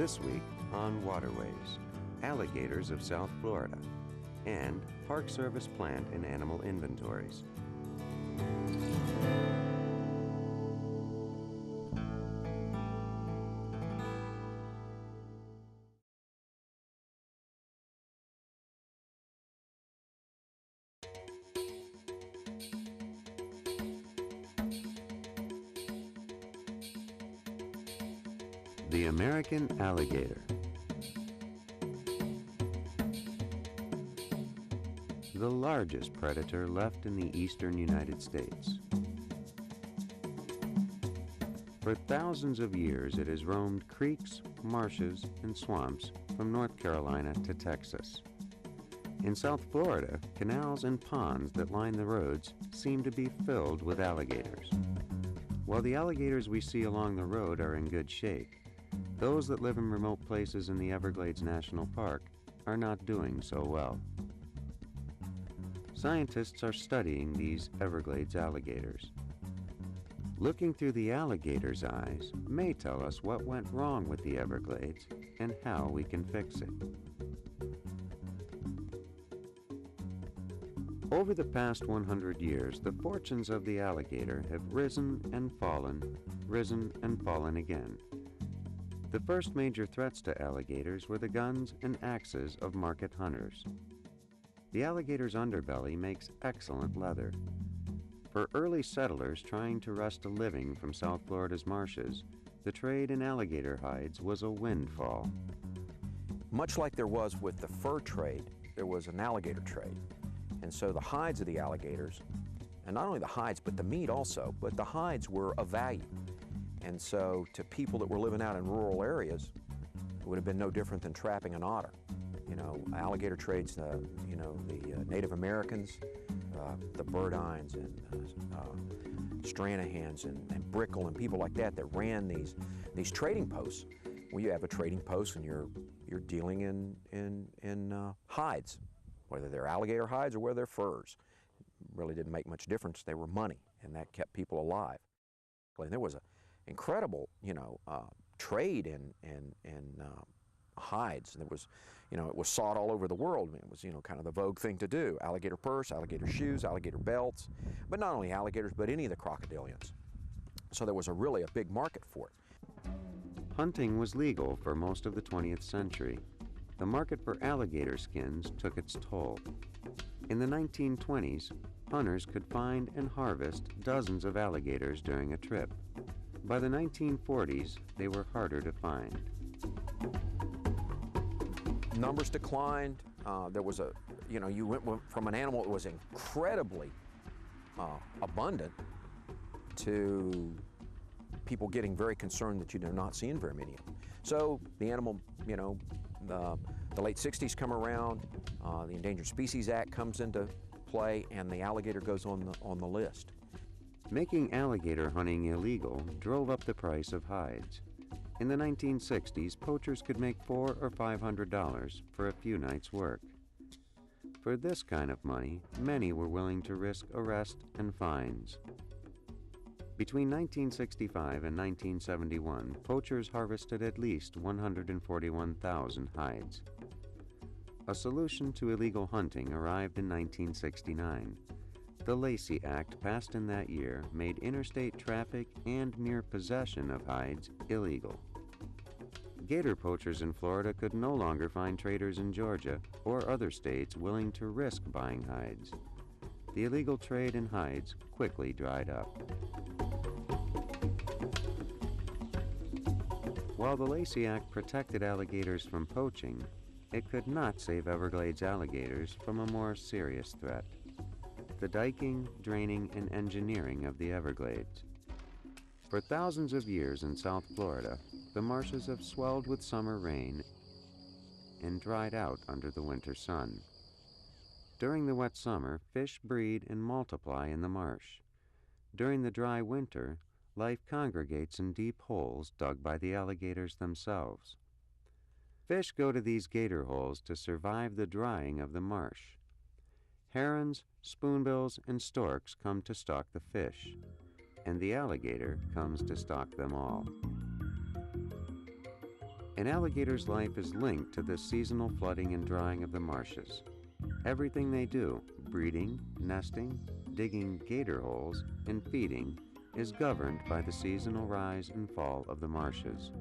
This week on Waterways, Alligators of South Florida, and Park Service plant and animal inventories. The American alligator. The largest predator left in the eastern United States. For thousands of years, it has roamed creeks, marshes, and swamps from North Carolina to Texas. In South Florida, canals and ponds that line the roads seem to be filled with alligators. While the alligators we see along the road are in good shape, those that live in remote places in the Everglades National Park are not doing so well. Scientists are studying these Everglades alligators. Looking through the alligator's eyes may tell us what went wrong with the Everglades and how we can fix it. Over the past 100 years, the fortunes of the alligator have risen and fallen again. The first major threats to alligators were the guns and axes of market hunters. The alligator's underbelly makes excellent leather. For early settlers trying to wrest a living from South Florida's marshes, the trade in alligator hides was a windfall. Much like there was with the fur trade, there was an alligator trade. And so the hides of the alligators, and not only the hides, but the meat also, but the hides were of value. And so to people that were living out in rural areas, it would have been no different than trapping an otter. You know, alligator trades, the Native Americans, the Burdines and Stranahans and Brickell and people like that ran these trading posts. Well, you have a trading post and you're dealing in hides, whether they're alligator hides or whether they're furs. It really didn't make much difference. They were money, and that kept people alive. And there was an incredible, trade in hides. There was, it was sought all over the world. I mean, it was, kind of the vogue thing to do. Alligator purse, alligator shoes, alligator belts, but not only alligators, but any of the crocodilians. So there was really a big market for it. Hunting was legal for most of the 20th century. The market for alligator skins took its toll. In the 1920s, hunters could find and harvest dozens of alligators during a trip. By the 1940s, they were harder to find. Numbers declined. There was you went from an animal that was incredibly abundant to people getting very concerned that you're not seeing very many of them. So the animal, the late 60s come around, the Endangered Species Act comes into play, and the alligator goes on the list. Making alligator hunting illegal drove up the price of hides. In the 1960s, poachers could make $400 or $500 for a few nights' work. For this kind of money, many were willing to risk arrest and fines. Between 1965 and 1971, poachers harvested at least 141,000 hides. A solution to illegal hunting arrived in 1969. The Lacey Act, passed in that year, made interstate traffic and mere possession of hides illegal. Gator poachers in Florida could no longer find traders in Georgia or other states willing to risk buying hides. The illegal trade in hides quickly dried up. While the Lacey Act protected alligators from poaching, it could not save Everglades alligators from a more serious threat: the diking, draining, and engineering of the Everglades. For thousands of years in South Florida, the marshes have swelled with summer rain and dried out under the winter sun. During the wet summer, fish breed and multiply in the marsh. During the dry winter, life congregates in deep holes dug by the alligators themselves. Fish go to these gator holes to survive the drying of the marsh. Herons, spoonbills, and storks come to stalk the fish, and the alligator comes to stalk them all. An alligator's life is linked to the seasonal flooding and drying of the marshes. Everything they do, breeding, nesting, digging gator holes, and feeding, is governed by the seasonal rise and fall of the marshes.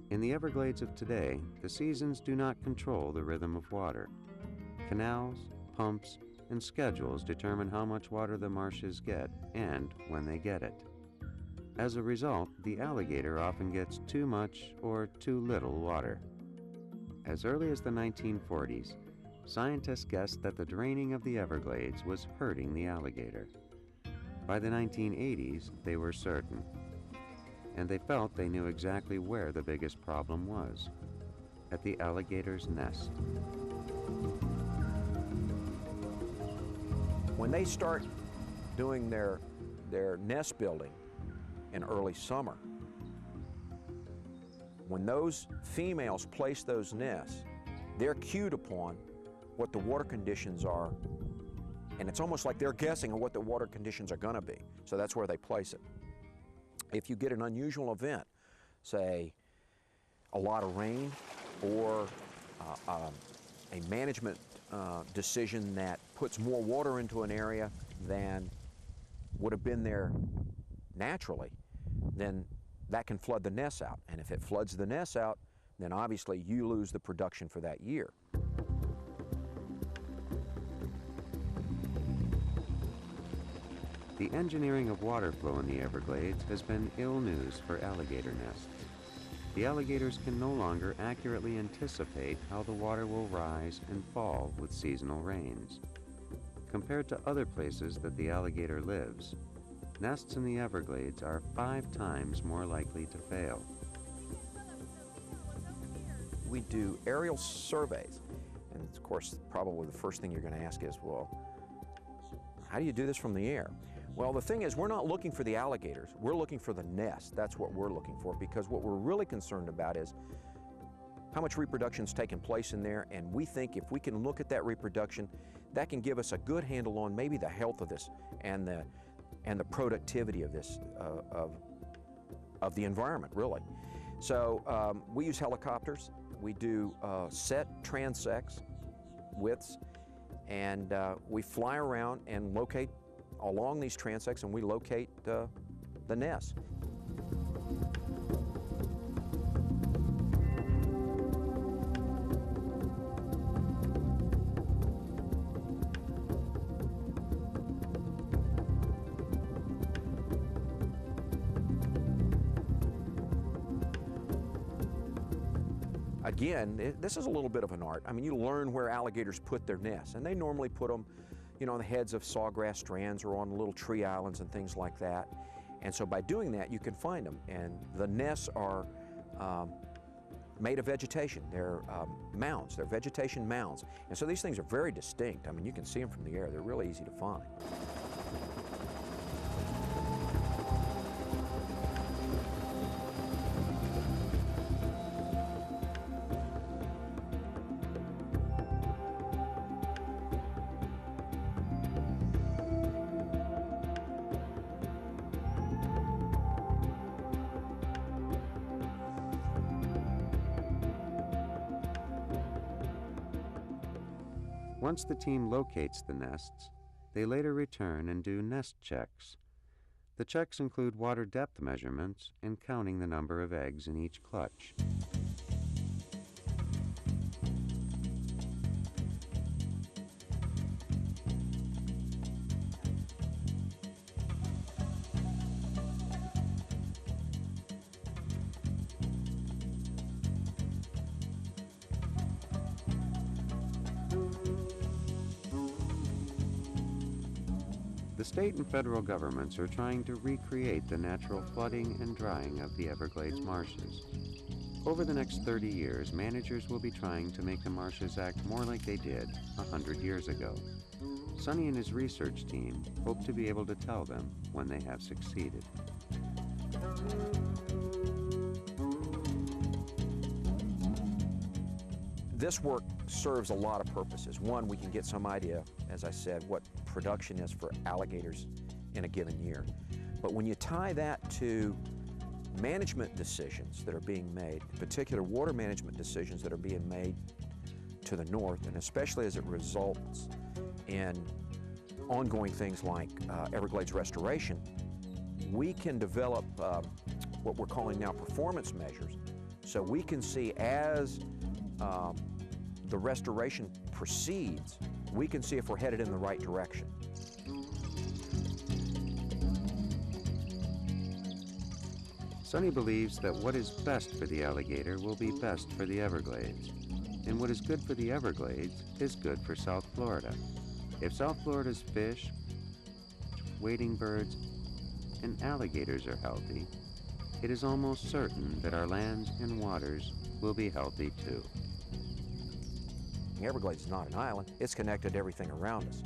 In the Everglades of today, the seasons do not control the rhythm of water. Canals, pumps, and schedules determine how much water the marshes get and when they get it. As a result, the alligator often gets too much or too little water. As early as the 1940s, scientists guessed that the draining of the Everglades was hurting the alligator. By the 1980s, they were certain, and they felt they knew exactly where the biggest problem was: at the alligator's nest. When they start doing their nest building in early summer, when those females place those nests, they're cued upon what the water conditions are, and it's almost like they're guessing on what the water conditions are going to be. So that's where they place it. If you get an unusual event, say a lot of rain or a management decision that puts more water into an area than would have been there naturally, then that can flood the nests out. And if it floods the nests out, then obviously you lose the production for that year. The engineering of water flow in the Everglades has been ill news for alligator nests. The alligators can no longer accurately anticipate how the water will rise and fall with seasonal rains. Compared to other places that the alligator lives, nests in the Everglades are 5 times more likely to fail. We do aerial surveys, and of course probably the first thing you're going to ask is, well, how do you do this from the air? Well, the thing is, we're not looking for the alligators, we're looking for the nest. That's what we're looking for, because what we're really concerned about is how much reproduction's taking place in there, and we think if we can look at that reproduction, that can give us a good handle on maybe the health of this and the productivity of this, of the environment, really. So we use helicopters. We do set transects widths, and we fly around and locate along these transects, and we locate the nests. Again, this is a little bit of an art. I mean, you learn where alligators put their nests, and they normally put them, you know, on the heads of sawgrass strands or on little tree islands and things like that. And so by doing that, you can find them. And the nests are made of vegetation. They're mounds. They're vegetation mounds. And so these things are very distinct. I mean, you can see them from the air. They're really easy to find. Once the team locates the nests, they later return and do nest checks. The checks include water depth measurements and counting the number of eggs in each clutch. The state and federal governments are trying to recreate the natural flooding and drying of the Everglades marshes. Over the next 30 years, managers will be trying to make the marshes act more like they did 100 years ago. Sonny and his research team hope to be able to tell them when they have succeeded. This work serves a lot of purposes. One, we can get some idea, as I said, what production is for alligators in a given year. But when you tie that to management decisions that are being made, in particular water management decisions that are being made to the north, and especially as it results in ongoing things like Everglades restoration, we can develop what we're calling now performance measures. So we can see as the restoration proceeds, we can see if we're headed in the right direction. Sonny believes that what is best for the alligator will be best for the Everglades, and what is good for the Everglades is good for South Florida. If South Florida's fish, wading birds, and alligators are healthy, it is almost certain that our lands and waters will be healthy too. The Everglades is not an island, it's connected to everything around us.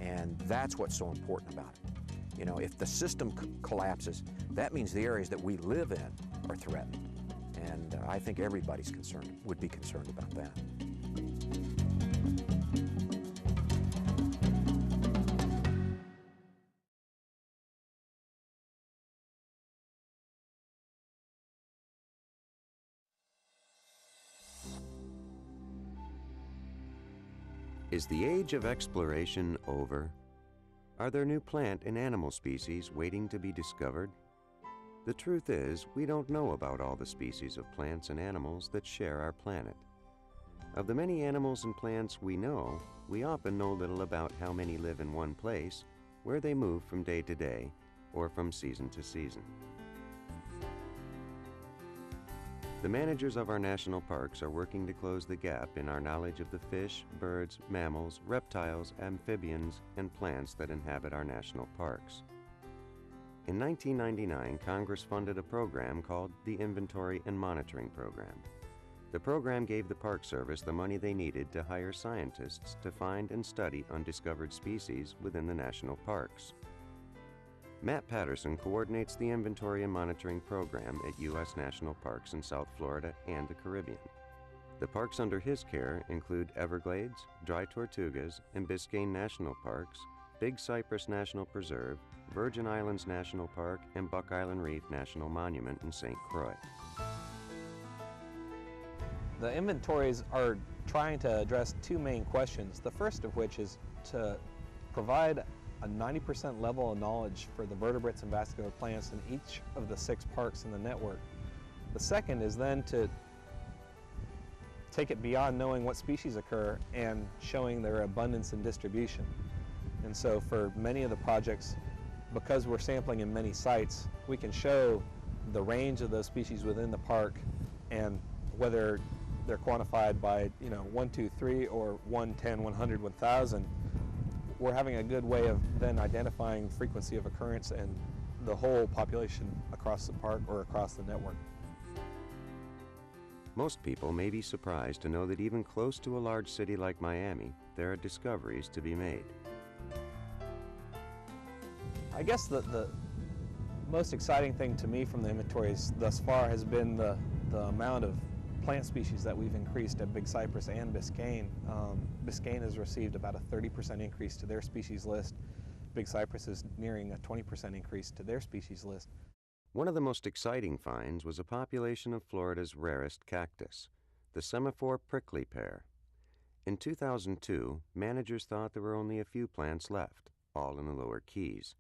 And that's what's so important about it. You know, if the system collapses, that means the areas that we live in are threatened. And I think everybody's concerned, would be concerned about that. Is the age of exploration over? Are there new plant and animal species waiting to be discovered? The truth is, we don't know about all the species of plants and animals that share our planet. Of the many animals and plants we know, we often know little about how many live in one place, where they move from day to day, or from season to season. The managers of our national parks are working to close the gap in our knowledge of the fish, birds, mammals, reptiles, amphibians, and plants that inhabit our national parks. In 1999, Congress funded a program called the Inventory and Monitoring Program. The program gave the Park Service the money they needed to hire scientists to find and study undiscovered species within the national parks. Matt Patterson coordinates the Inventory and Monitoring Program at U.S. national parks in South Florida and the Caribbean. The parks under his care include Everglades, Dry Tortugas, and Biscayne National Parks, Big Cypress National Preserve, Virgin Islands National Park, and Buck Island Reef National Monument in St. Croix. The inventories are trying to address two main questions, the first of which is to provide a 90% level of knowledge for the vertebrates and vascular plants in each of the 6 parks in the network. The second is then to take it beyond knowing what species occur and showing their abundance and distribution. And so for many of the projects, because we're sampling in many sites, we can show the range of those species within the park and whether they're quantified by 1, 2, 3 or 1, 10, 100, 1,000. We're having a good way of then identifying frequency of occurrence and the whole population across the park or across the network. Most people may be surprised to know that even close to a large city like Miami, there are discoveries to be made. I guess the most exciting thing to me from the inventories thus far has been the amount of plant species that we've increased at Big Cypress and Biscayne. Biscayne has received about a 30% increase to their species list. Big Cypress is nearing a 20% increase to their species list. One of the most exciting finds was a population of Florida's rarest cactus, the semaphore prickly pear. In 2002, managers thought there were only a few plants left, all in the lower Keys.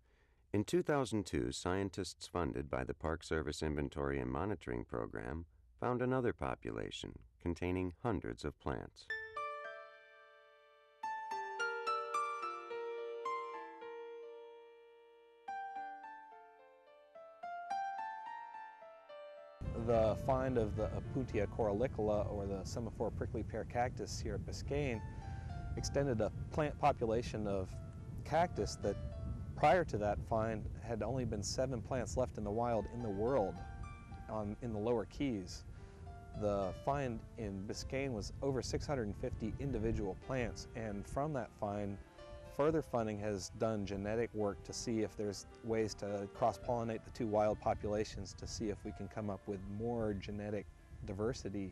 In 2002, scientists funded by the Park Service Inventory and Monitoring Program found another population containing hundreds of plants. The find of the Opuntia coralicola, or the semaphore prickly pear cactus here at Biscayne, extended a plant population of cactus that prior to that find had only been 7 plants left in the wild in the world in the lower Keys. The find in Biscayne was over 650 individual plants, and from that find, further funding has done genetic work to see if there's ways to cross-pollinate the 2 wild populations to see if we can come up with more genetic diversity.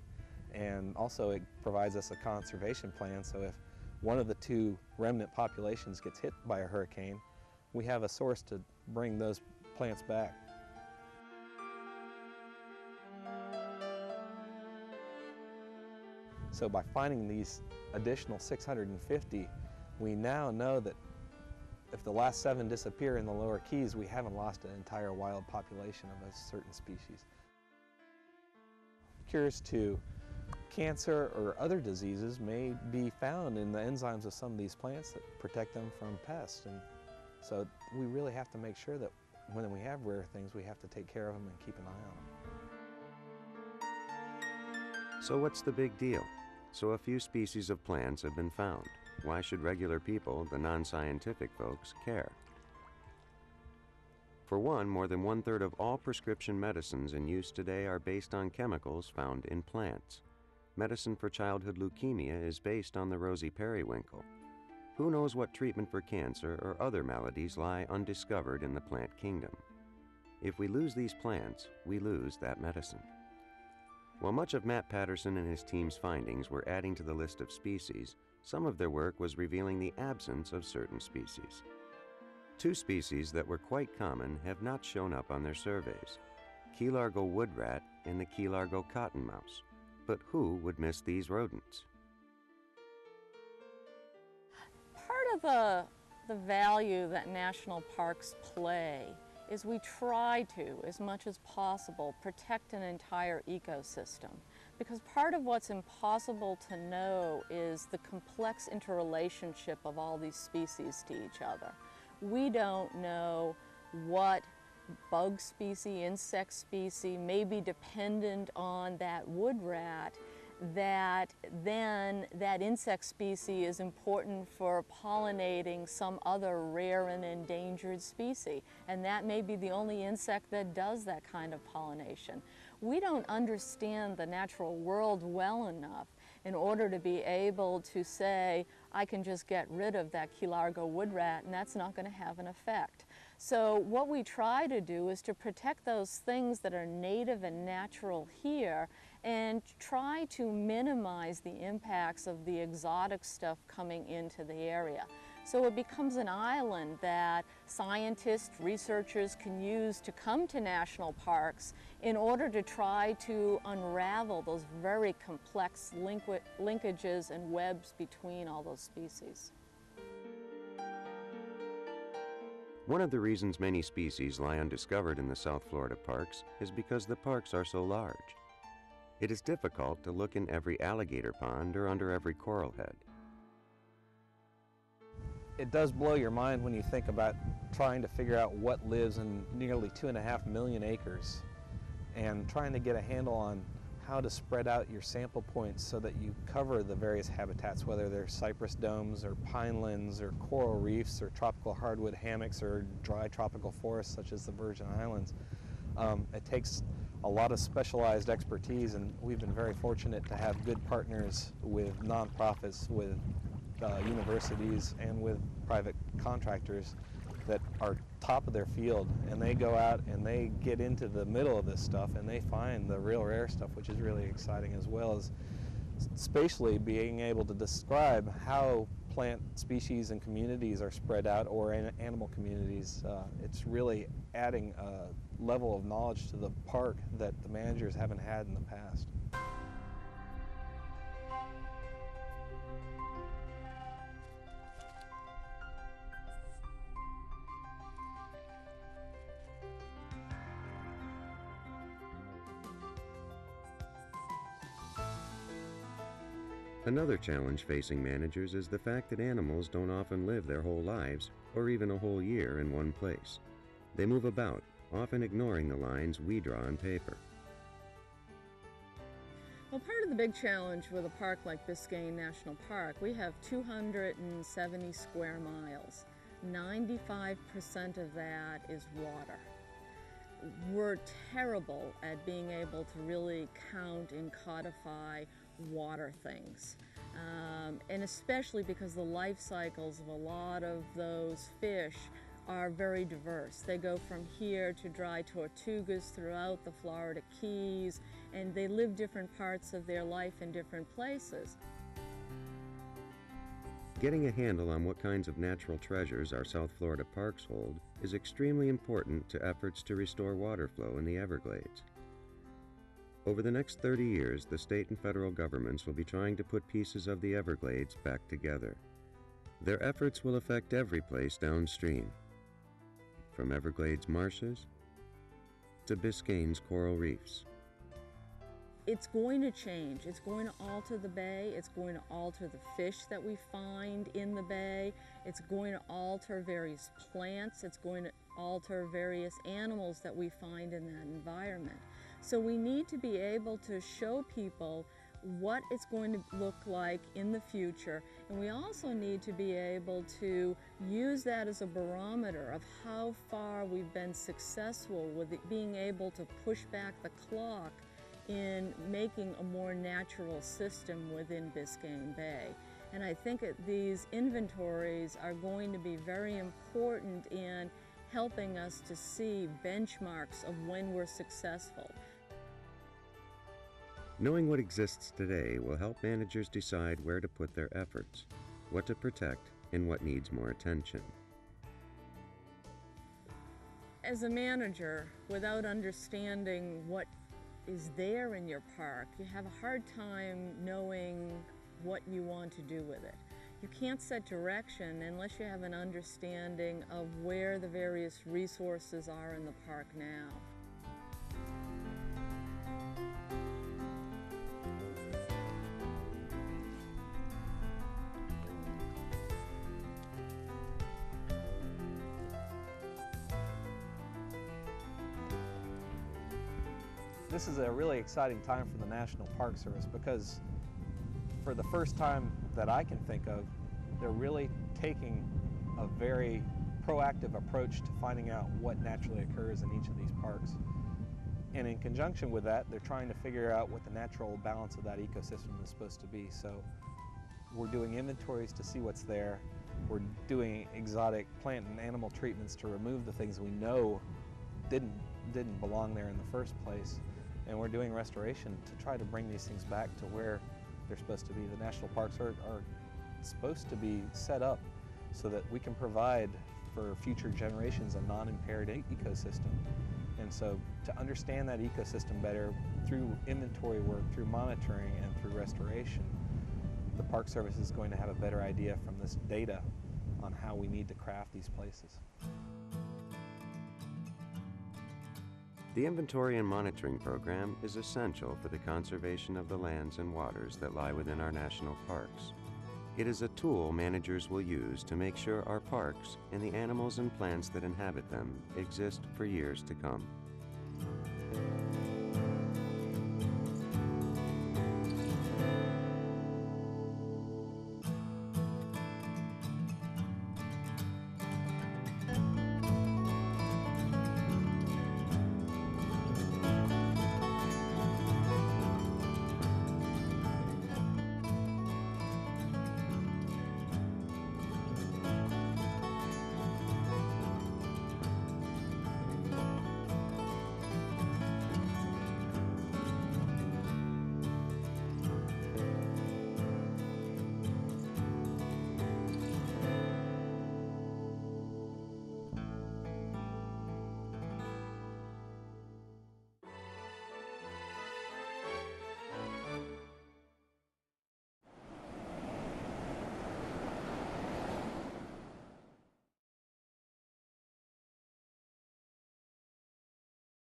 And also it provides us a conservation plan, so if one of the 2 remnant populations gets hit by a hurricane, we have a source to bring those plants back. So by finding these additional 650, we now know that if the last 7 disappear in the lower Keys, we haven't lost an entire wild population of a certain species. Cures to cancer or other diseases may be found in the enzymes of some of these plants that protect them from pests. And so we really have to make sure that when we have rare things, we have to take care of them and keep an eye on them. So what's the big deal? So a few species of plants have been found. Why should regular people, the non-scientific folks, care? For one, more than 1/3 of all prescription medicines in use today are based on chemicals found in plants. Medicine for childhood leukemia is based on the rosy periwinkle. Who knows what treatment for cancer or other maladies lie undiscovered in the plant kingdom? If we lose these plants, we lose that medicine. While much of Matt Patterson and his team's findings were adding to the list of species, some of their work was revealing the absence of certain species. 2 species that were quite common have not shown up on their surveys: Key Largo wood rat and the Key Largo cottonmouse. But who would miss these rodents? Part of the value that national parks play is we try to, as much as possible, protect an entire ecosystem. Because part of what's impossible to know is the complex interrelationship of all these species to each other. We don't know what bug species, insect species may be dependent on that wood rat, that then that insect species is important for pollinating some other rare and endangered species. And that may be the only insect that does that kind of pollination. We don't understand the natural world well enough in order to be able to say, I can just get rid of that Key Largo wood rat and that's not going to have an effect. So what we try to do is to protect those things that are native and natural here and try to minimize the impacts of the exotic stuff coming into the area. So it becomes an island that scientists, researchers can use to come to national parks in order to try to unravel those very complex linkages and webs between all those species. One of the reasons many species lie undiscovered in the South Florida parks is because the parks are so large. It is difficult to look in every alligator pond or under every coral head. It does blow your mind when you think about trying to figure out what lives in nearly 2.5 million acres and trying to get a handle on how to spread out your sample points so that you cover the various habitats, whether they're cypress domes or pinelands or coral reefs or tropical hardwood hammocks or dry tropical forests such as the Virgin Islands. It takes a lot of specialized expertise, and we've been very fortunate to have good partners with nonprofits, with universities, and with private contractors that are top of their field, and they go out and they get into the middle of this stuff and they find the real rare stuff, which is really exciting, as well as spatially being able to describe how plant species and communities are spread out, or animal communities. It's really adding a level of knowledge to the park that the managers haven't had in the past. Another challenge facing managers is the fact that animals don't often live their whole lives, or even a whole year, in one place. They move about, often ignoring the lines we draw on paper. Well, part of the big challenge with a park like Biscayne National Park, we have 270 square miles. 95% of that is water. We're terrible at being able to really count and codify water things. And especially because the life cycles of a lot of those fish are very diverse. They go from here to dry tortugas throughout the Florida Keys, and they live different parts of their life in different places. Getting a handle on what kinds of natural treasures our South Florida parks hold is extremely important to efforts to restore water flow in the Everglades. Over the next 30 years, the state and federal governments will be trying to put pieces of the Everglades back together. Their efforts will affect every place downstream, from Everglades marshes to Biscayne's coral reefs. It's going to change. It's going to alter the bay. It's going to alter the fish that we find in the bay. It's going to alter various plants. It's going to alter various animals that we find in that environment. So we need to be able to show people what it's going to look like in the future, and we also need to be able to use that as a barometer of how far we've been successful with it, being able to push back the clock in making a more natural system within Biscayne Bay. And I think these inventories are going to be very important in helping us to see benchmarks of when we're successful. Knowing what exists today will help managers decide where to put their efforts, what to protect, and what needs more attention. As a manager, without understanding what is there in your park, you have a hard time knowing what you want to do with it. You can't set direction unless you have an understanding of where the various resources are in the park now. This is a really exciting time for the National Park Service because for the first time that I can think of, they're really taking a very proactive approach to finding out what naturally occurs in each of these parks. And in conjunction with that, they're trying to figure out what the natural balance of that ecosystem is supposed to be. So we're doing inventories to see what's there. We're doing exotic plant and animal treatments to remove the things we know didn't belong there in the first place. And we're doing restoration to try to bring these things back to where they're supposed to be. The national parks are supposed to be set up so that we can provide for future generations a non-impaired ecosystem. And so to understand that ecosystem better through inventory work, through monitoring, and through restoration, the Park Service is going to have a better idea from this data on how we need to craft these places. The inventory and monitoring program is essential for the conservation of the lands and waters that lie within our national parks. It is a tool managers will use to make sure our parks and the animals and plants that inhabit them exist for years to come.